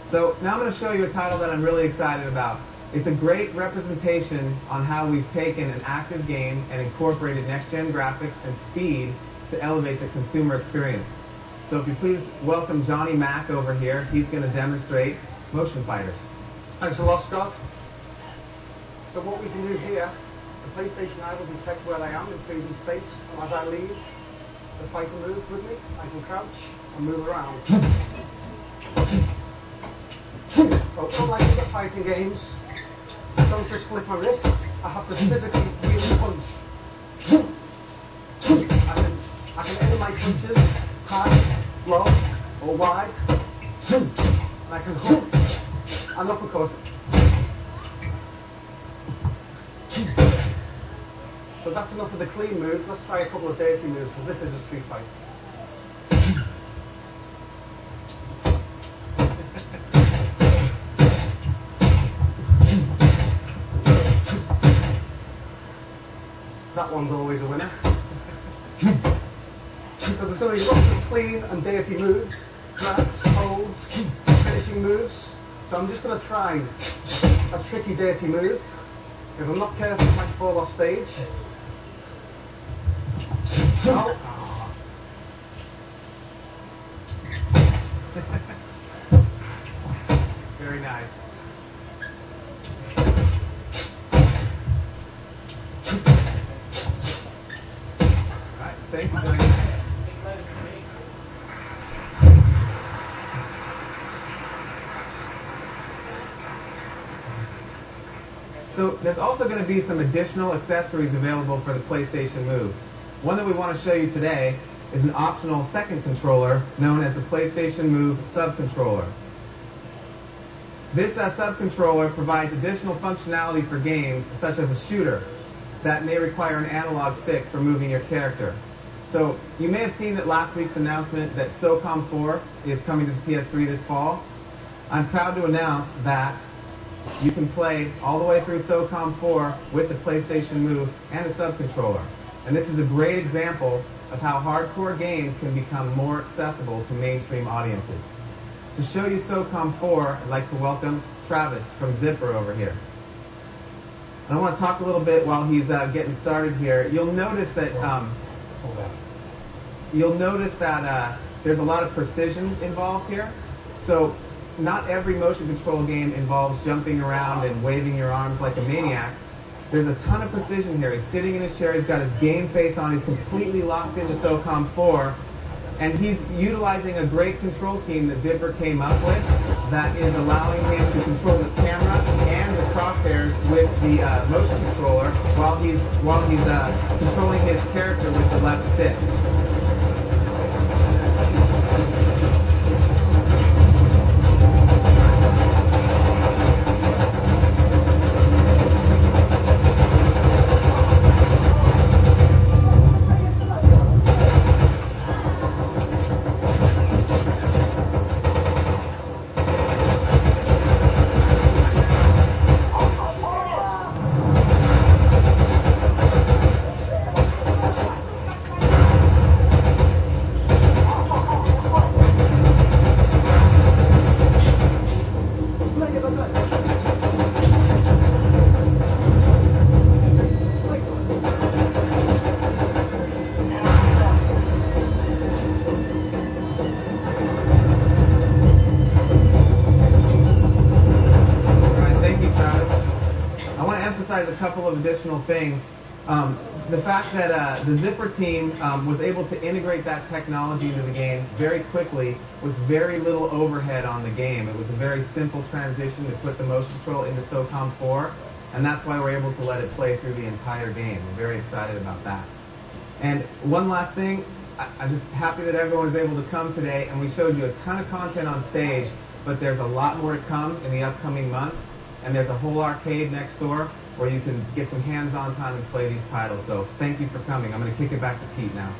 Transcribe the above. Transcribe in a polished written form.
So now I'm going to show you a title that I'm really excited about. It's a great representation on how we've taken an active game and incorporated next-gen graphics and speed to elevate the consumer experience. So if you please welcome Johnny Mack over here. He's going to demonstrate Motion Fighter. Thanks a lot, Scott. So what we can do here, the PlayStation Eye will detect where I am in 3D space, and as I leave, the fighter moves with me. I can crouch and move around. So unlike other fighting games, I don't just flip my wrists, I have to physically really punch. I can aim my punches high, low, or wide, and I can hook and uppercut. So that's enough of the clean moves. Let's try a couple of dirty moves, because this is a street fight. That one's always a winner. So there's going to be lots of clean and dirty moves, grabs, holds, finishing moves. So I'm just going to try a tricky, dirty move. If I'm not careful, I might fall off stage. No. Very nice. All right, thank you, Johnny. So there's also going to be some additional accessories available for the PlayStation Move. One that we want to show you today is an optional second controller known as the PlayStation Move subcontroller. This subcontroller provides additional functionality for games such as a shooter that may require an analog stick for moving your character. So you may have seen that last week's announcement that SOCOM 4 is coming to the PS3 this fall. I'm proud to announce that you can play all the way through SOCOM 4 with the PlayStation Move and a subcontroller. And this is a great example of how hardcore games can become more accessible to mainstream audiences. To show you SOCOM 4, I'd like to welcome Travis from Zipper over here. And I want to talk a little bit while he's getting started here. You'll notice that there's a lot of precision involved here. So not every motion control game involves jumping around and waving your arms like a maniac. There's a ton of precision here. He's sitting in his chair, he's got his game face on, he's completely locked into SOCOM 4, and he's utilizing a great control scheme that Zipper came up with that is allowing him to control the camera and the crosshairs with the motion controller while he's controlling his character with the left stick. A couple of additional things. The fact that the Zipper team was able to integrate that technology into the game very quickly with very little overhead on the game. It was a very simple transition to put the motion control into SOCOM 4, and that's why we're able to let it play through the entire game. We're very excited about that. And one last thing, I'm just happy that everyone was able to come today, and we showed you a ton of content on stage, but there's a lot more to come in the upcoming months, and there's a whole arcade next door where you can get some hands-on time and play these titles. So thank you for coming. I'm going to kick it back to Pete now.